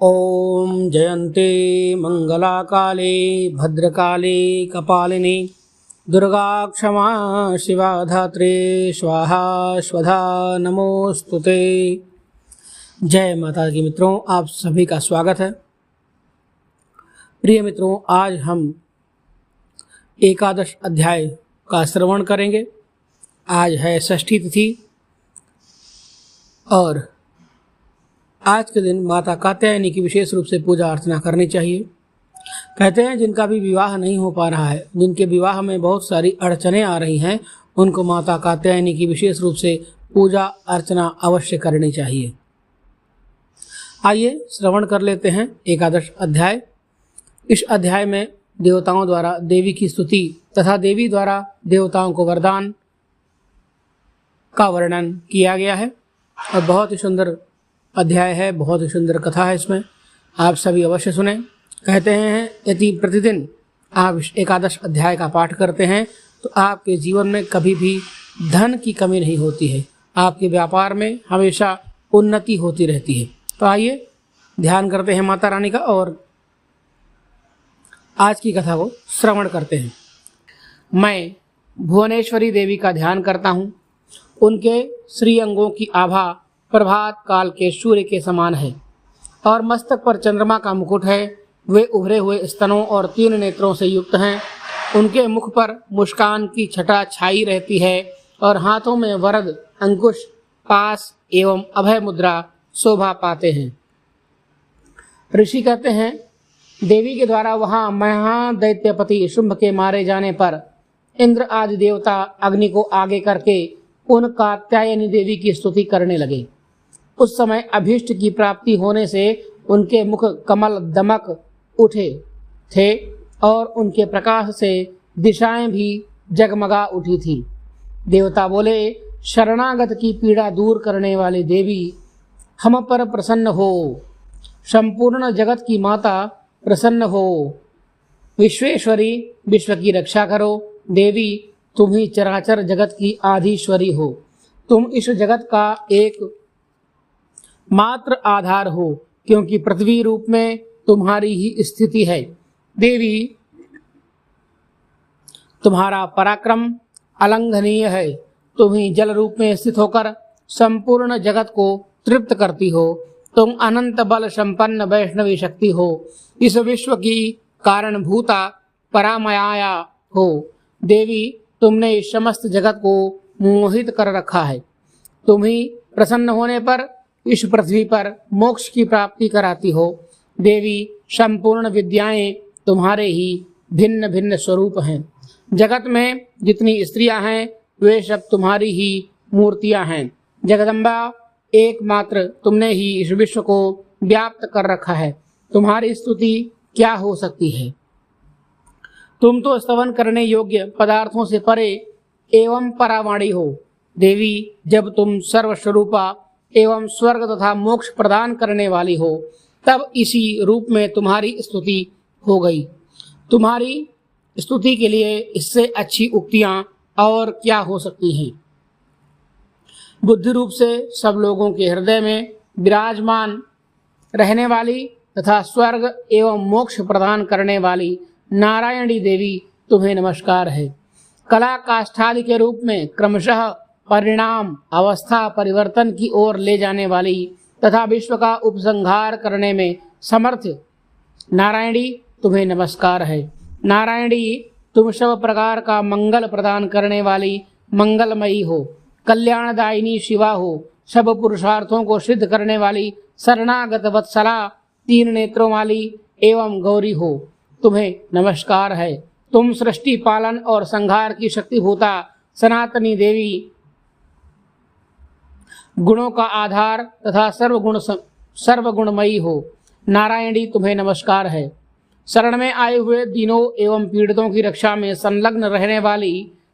ओम जयन्ते मंगलाकाले भद्रकाले कपालिनी दुर्गा क्षमा शिवा धात्रे स्वाहा स्वधा नमोस्तुते। जय माता की मित्रों, आप सभी का स्वागत है। प्रिय मित्रों, आज हम एकादश अध्याय का श्रवण करेंगे। आज है षष्ठी तिथि और आज के दिन माता कात्यायनी की विशेष रूप से पूजा अर्चना करनी चाहिए। कहते हैं जिनका भी विवाह नहीं हो पा रहा है, जिनके विवाह में बहुत सारी अड़चनें आ रही हैं, उनको माता कात्यायनी की विशेष रूप से पूजा अर्चना अवश्य करनी चाहिए। आइए श्रवण कर लेते हैं एकादश अध्याय। इस अध्याय में देवताओं द्वारा देवी की स्तुति तथा देवी द्वारा देवताओं को वरदान का वर्णन किया गया है और बहुत ही सुंदर अध्याय है, बहुत ही सुंदर कथा है। इसमें आप सभी अवश्य सुने। कहते हैं यदि प्रतिदिन आप एकादश अध्याय का पाठ करते हैं तो आपके जीवन में कभी भी धन की कमी नहीं होती है, आपके व्यापार में हमेशा उन्नति होती रहती है। तो आइए ध्यान करते हैं माता रानी का और आज की कथा को श्रवण करते हैं। मैं भुवनेश्वरी देवी का ध्यान करता हूँ। उनके श्री अंगों की आभा प्रभात काल के सूर्य के समान है और मस्तक पर चंद्रमा का मुकुट है। वे उभरे हुए स्तनों और 3 नेत्रों से युक्त हैं। उनके मुख पर मुस्कान की छटा छाई रहती है और हाथों में वरद, अंकुश, पास एवं अभय मुद्रा शोभा पाते हैं। ऋषि कहते हैं देवी के द्वारा वहाँ महादैत्यपति शुंभ के मारे जाने पर इंद्र आदि देवता अग्नि को आगे करके उन कात्यायनी देवी की स्तुति करने लगे। उस समय अभीष्ट की प्राप्ति होने से उनके मुख कमल दमक उठे थे और उनके प्रकाश से दिशाएं भी जगमगा उठी थी। देवता बोले, शरणागत की पीड़ा दूर करने वाली देवी हम पर प्रसन्न हो। संपूर्ण जगत की माता प्रसन्न हो। विश्वेश्वरी, विश्व की रक्षा करो। देवी तुम ही चराचर जगत की आधीश्वरी हो। तुम इस जगत का एक मात्र आधार हो, क्योंकि पृथ्वी रूप में तुम्हारी ही स्थिति है। देवी तुम्हारा पराक्रम अलंघनीय है। तुम ही जल रूप में स्थित होकर संपूर्ण जगत को तृप्त करती हो। तुम अनंत बल संपन्न वैष्णवी शक्ति हो। इस विश्व की कारणभूता परामया हो। देवी तुमने इस समस्त जगत को मोहित कर रखा है। तुम ही प्रसन्न होने पर इस पृथ्वी पर मोक्ष की प्राप्ति कराती हो। देवी संपूर्ण विद्याएं तुम्हारे ही भिन्न भिन्न स्वरूप हैं। जगत में जितनी स्त्रियां हैं वे सब तुम्हारी ही मूर्तियां हैं। जगदम्बा एकमात्र तुमने ही इस विश्व को व्याप्त कर रखा है। तुम्हारी स्तुति क्या हो सकती है। तुम तो स्तवन करने योग्य पदार्थों से परे एवं परावाणी हो। देवी जब तुम सर्वस्वरूपा एवं स्वर्ग तथा मोक्ष प्रदान करने वाली हो, तब इसी रूप में तुम्हारी स्तुति हो गई। तुम्हारी स्तुति के लिए इससे अच्छी उक्तियां और क्या हो सकती हैं। बुद्धि रूप से सब लोगों के हृदय में विराजमान रहने वाली तथा स्वर्ग एवं मोक्ष प्रदान करने वाली नारायणी देवी तुम्हें नमस्कार है। कला काष्ठादि के रूप में क्रमशः परिणाम अवस्था परिवर्तन की ओर ले जाने वाली तथा विश्व का उपसंहार करने में समर्थ नारायणी तुम्हें नमस्कार है। नारायणी तुम सब प्रकार का मंगल प्रदान करने वाली मंगलमयी हो। कल्याणदायिनी शिवा हो। सब पुरुषार्थों को सिद्ध करने वाली शरणागत वत्सला 3 नेत्रों वाली एवं गौरी हो। तुम्हें नमस्कार है। तुम सृष्टि पालन और संहार की शक्तिभूता सनातनी देवी गुणों का आधार तथा सर्वगुणमयी हो। नारायणी तुम्हें नमस्कार है। शरण में आए हुए दीनों एवं पीड़ितों की रक्षा में संलग्न रहने वाली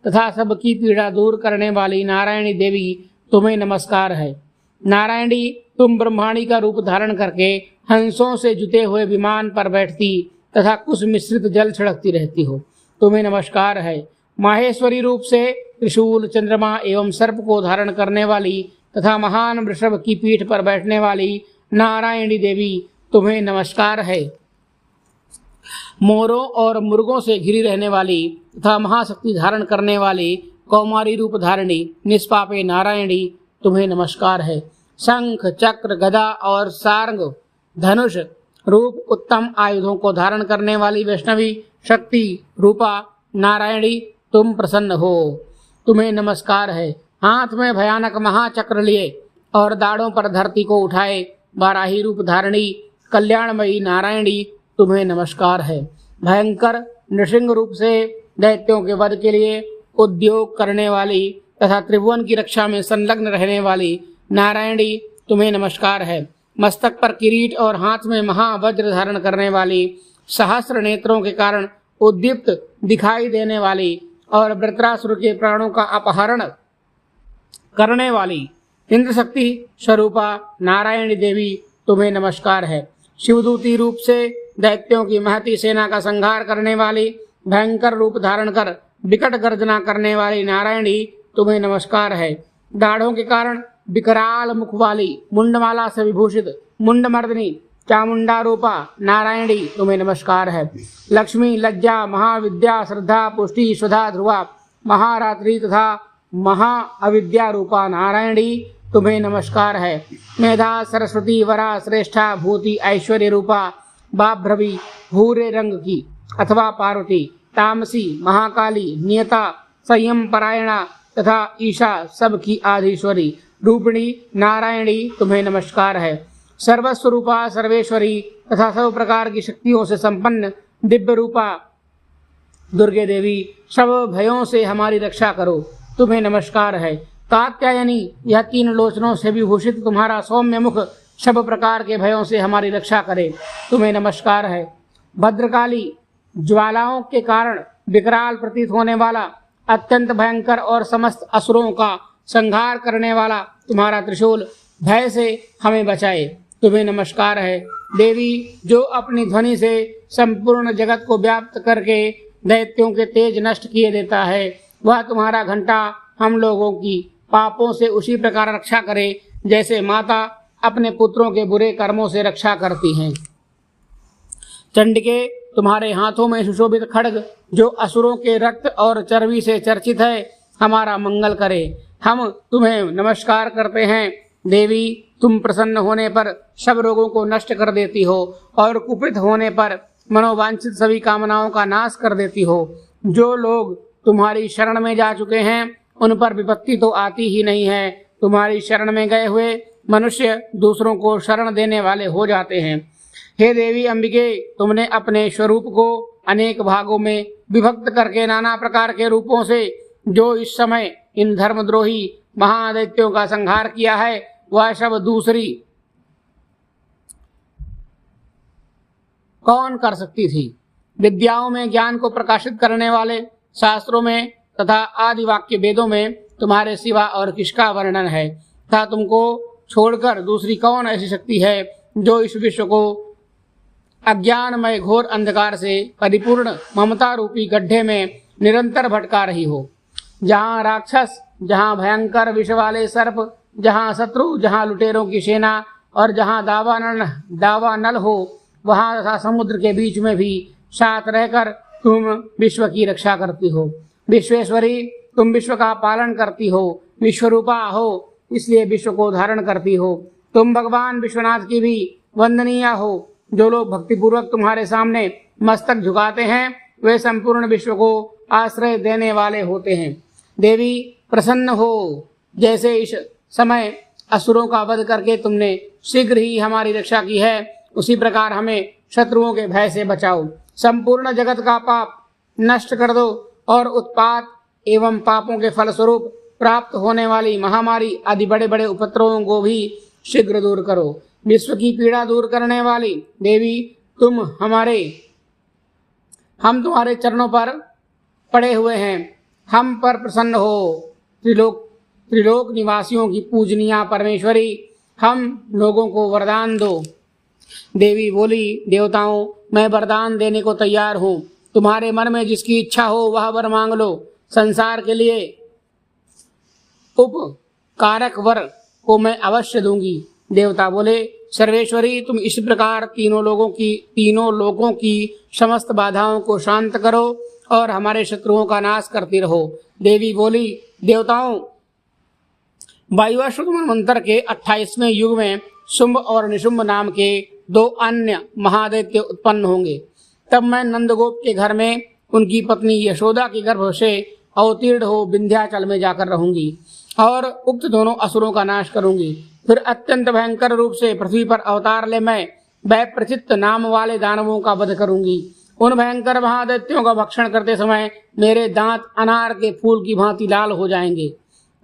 तथा सबकी पीड़ा दूर करने वाली नारायणी देवी तुम्हें नमस्कार है। नारायणी तुम ब्रह्माणी का रूप धारण करके हंसों से जुते हुए विमान पर बैठती तथा कुछ मिश्रित जल छिड़कती रहती हो। तुम्हें नमस्कार है। माहेश्वरी रूप से त्रिशूल, चंद्रमा एवं सर्प को धारण करने वाली तथा महान वृषभ की पीठ पर बैठने वाली नारायणी देवी तुम्हें नमस्कार है। मोरों और मुर्गों से घिरी रहने वाली तथा महाशक्ति धारण करने वाली कौमारी रूप धारिणी निष्पापे नारायणी तुम्हें नमस्कार है। शंख चक्र गदा और सारंग धनुष रूप उत्तम आयुधों को धारण करने वाली वैष्णवी शक्ति रूपा नारायणी तुम प्रसन्न हो, तुम्हें नमस्कार है। हाथ में भयानक महाचक्र लिए और दाढ़ों पर धरती को उठाए बाराही रूप धारिणी कल्याणमयी नारायणी तुम्हें नमस्कार है। भयंकर नृसिंह रूप से दैत्यों के वध के लिए उद्योग करने वाली तथा त्रिभुवन की रक्षा में संलग्न रहने वाली नारायणी तुम्हें नमस्कार है। मस्तक पर किरीट और हाथ में महावज्र धारण करने वाली सहस्र नेत्रों के कारण उद्दीप्त दिखाई देने वाली और वृत्रासुर के प्राणों का अपहरण करने वाली इंद्र शक्ति स्वरूपा नारायणी देवी तुम्हें नमस्कार है। शिवदूती रूप से दैत्यों की महती सेना का संहार करने वाली भयंकर रूप धारण कर विकट गर्जना करने वाली नारायणी तुम्हें नमस्कार है। दाढ़ों के कारण विकराल मुख वाली मुंडमाला से विभूषित मुंडमर्दिनी चामुंडा रूपा नारायणी तुम्हें नमस्कार है। लक्ष्मी लज्जा महाविद्या श्रद्धा पुष्टि सुधा ध्रुवा महारात्रि तथा महाअविद्या रूपा नारायणी तुम्हें नमस्कार है। मेधा सरस्वती वरा श्रेष्ठा भूति ऐश्वर्य रूपा बाभ्रवी भूरे रंग की अथवा पार्वती तामसी महाकाली नियता संयम परायणा तथा ईशा सबकी आधीश्वरी रूपिणी नारायणी तुम्हें नमस्कार है। सर्वस्वरूपा सर्वेश्वरी तथा सब प्रकार की शक्तियों से संपन्न दिव्य रूपा दुर्गे देवी सब भयों से हमारी रक्षा करो, तुम्हें नमस्कार है। कात्यायनी यह तीन लोचनों से विभूषित तुम्हारा सौम्य मुख सब प्रकार के भयों से हमारी रक्षा करे, तुम्हें नमस्कार है। भद्रकाली ज्वालाओं के कारण विकराल प्रतीत होने वाला अत्यंत भयंकर और समस्त असुरों का संहार करने वाला तुम्हारा त्रिशूल भय से हमें बचाए, तुम्हें नमस्कार है। देवी जो अपनी ध्वनि से संपूर्ण जगत को व्याप्त करके दैत्यों के तेज नष्ट किए देता है, वह तुम्हारा घंटा हम लोगों की पापों से उसी प्रकार रक्षा करे जैसे माता अपने पुत्रों के बुरे कर्मों से रक्षा करती हैं। चंडिके तुम्हारे हाथों में सुशोभित खड्ग जो असुरों के रक्त और चर्बी से चर्चित है हमारा मंगल करे, हम तुम्हें नमस्कार करते हैं। देवी तुम प्रसन्न होने पर सब रोगों को नष्ट कर देती हो और कुपित होने पर मनोवांछित सभी कामनाओं का नाश कर देती हो। जो लोग तुम्हारी शरण में जा चुके हैं उन पर विपत्ति तो आती ही नहीं है, तुम्हारी शरण में गए हुए मनुष्य दूसरों को शरण देने वाले हो जाते हैं। हे देवी अंबिके, तुमने अपने स्वरूप को अनेक भागों में विभक्त करके नाना प्रकार के रूपों से जो इस समय इन धर्मद्रोही महादैत्यों का संहार किया है वह सब दूसरी कौन कर सकती थी। विद्याओं में ज्ञान को प्रकाशित करने वाले शास्त्रों में तथा आदि वाक्य वेदों में तुम्हारे सिवा और किसका वर्णन है तथा तुमको छोड़कर दूसरी कौन ऐसी शक्ति है जो इस विश्व को अज्ञानमय घोर अंधकार से परिपूर्ण ममता रूपी गड्ढे में निरंतर भटका रही हो। जहाँ राक्षस, जहाँ भयंकर विष वाले सर्प, जहाँ शत्रु, जहाँ लुटेरों की सेना और जहाँ दावानल हो, वहाँ तथा समुद्र के बीच में भी साथ रहकर तुम विश्व की रक्षा करती हो। विश्वेश्वरी, तुम विश्व का पालन करती हो, विश्वरूपा हो इसलिए विश्व को धारण करती हो। तुम भगवान विश्वनाथ की भी वंदनीय हो। जो लोग भक्तिपूर्वक तुम्हारे सामने मस्तक झुकाते हैं वे संपूर्ण विश्व को आश्रय देने वाले होते हैं। देवी प्रसन्न हो, जैसे इस समय असुरों का वध करके तुमने शीघ्र ही हमारी रक्षा की है उसी प्रकार हमें शत्रुओं के भय से बचाओ। संपूर्ण जगत का पाप नष्ट कर दो और उत्पात एवं पापों के फलस्वरूप प्राप्त होने वाली महामारी आदि बड़े बड़े उपद्रवों को भी शीघ्र दूर करो। विश्व की पीड़ा दूर करने वाली देवी हम तुम्हारे चरणों पर पड़े हुए हैं, हम पर प्रसन्न हो। त्रिलोक निवासियों की पूजनीय परमेश्वरी, हम लोगों को वरदान दो। देवी बोली, देवताओं मैं वरदान देने को तैयार हूँ, तुम्हारे मन में जिसकी इच्छा हो वह वर मांग लो। संसार के लिए उपकारक वर को मैं अवश्य दूंगी। देवता बोले, सर्वेश्वरी, तुम इस प्रकार तीनों लोगों की समस्त बाधाओं को शांत करो और हमारे शत्रुओं का नाश करती रहो। देवी बोली, देवताओं, वायुअश्व मंत्र के 28वें युग में शुंभ और निशुंभ नाम के 2 अन्य महादैत्य उत्पन्न होंगे। तब मैं नंदगोप के घर में उनकी पत्नी यशोदा के गर्भ से अवतीर्ण हो विंध्याचल में जाकर रहूंगी और उक्त दोनों असुरों का नाश करूंगी। फिर अत्यंत भयंकर रूप से पृथ्वी पर अवतार ले मैं वैप्रचित्त नाम वाले दानवों का वध करूंगी। उन भयंकर महादैत्यों का भक्षण करते समय मेरे दांत अनार के फूल की भांति लाल हो जाएंगे।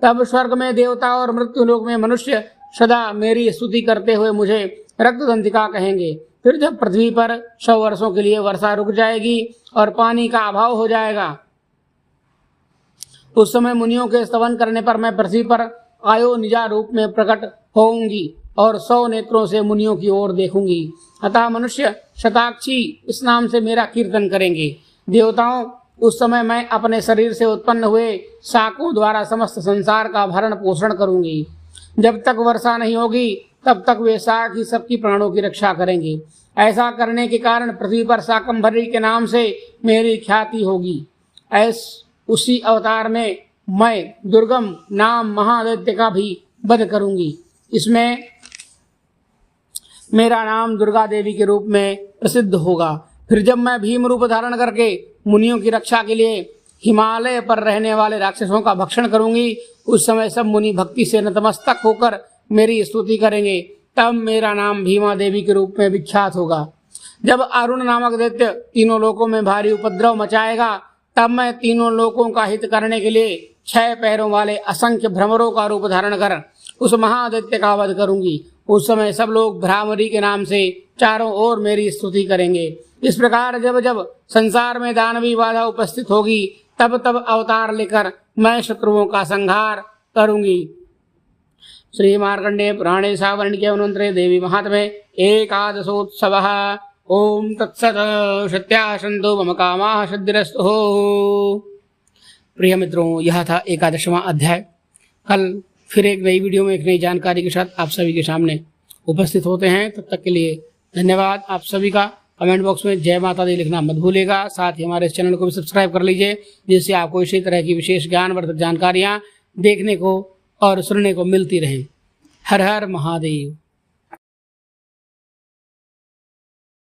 तब स्वर्ग में देवता और मृत्युलोक में मनुष्य सदा मेरी स्तुति करते हुए मुझे रक्तदंतिका कहेंगे। फिर जब पृथ्वी पर 100 वर्षों के लिए वर्षा रुक जाएगी और पानी का अभाव हो जाएगा, उस समय मुनियों के स्तवन करने पर मैं पृथ्वी पर आयो निजा रूप में प्रकट होऊंगी और 100 नेत्रों से मुनियों की ओर देखूंगी। अतः मनुष्य शताक्षी इस नाम से मेरा कीर्तन करेंगे। देवताओं, उस समय मैं अपने शरीर से उत्पन्न हुए शाकों द्वारा समस्त संसार का भरण पोषण करूंगी। जब तक वर्षा नहीं होगी तब तक वे शाक ही सबकी प्राणों की रक्षा करेंगे। ऐसा करने के कारण पृथ्वी पर शाकंभरी के नाम से मेरी ख्याति होगी। उसी अवतार में मैं दुर्गम नाम महादैत्य का भी वध करूंगी। इसमें मेरा नाम दुर्गा देवी के रूप में प्रसिद्ध होगा। फिर जब मैं भीम रूप धारण करके मुनियों की रक्षा के लिए हिमालय पर रहने वाले राक्षसों का भक्षण करूंगी, उस समय सब मुनि भक्ति से नतमस्तक होकर मेरी स्तुति करेंगे। तब मेरा नाम भीमा देवी के रूप में विख्यात होगा। जब अरुण नामक दैत्य तीनों लोकों में भारी उपद्रव मचाएगा, तब मैं तीनों लोकों का हित करने के लिए 6 पैरों वाले असंख्य भ्रमरों का रूप धारण कर उस महादैत्य का वध करूंगी। उस समय सब लोग भ्रामरी के नाम से चारों ओर मेरी स्तुति करेंगे। इस प्रकार जब जब संसार में दानवी बाधा उपस्थित होगी, तब तब अवतार लेकर मैं शत्रुओं का संहार करूंगी। श्री मार्कंडेय पुराणे सावर्णिके अनुमंत्रे देवी महात्म्ये एकादशोत्सवः। ओम तत्सत्। सत्यासंतो मम कामाः सिद्धिरस्तु। प्रिय मित्रों, यह था 11वां अध्याय। कल फिर एक नई वीडियो में एक नई जानकारी के साथ आप सभी के सामने उपस्थित होते हैं। तब तक के लिए धन्यवाद आप सभी का। कमेंट बॉक्स में जय माता दी लिखना मत भूलिएगा। साथ ही हमारे इस चैनल को भी सब्सक्राइब कर लीजिए, जिससे आपको इसी तरह की विशेष ज्ञानवर्धक जानकारियाँ देखने को और सुनने को मिलती रहें। हर हर महादेव।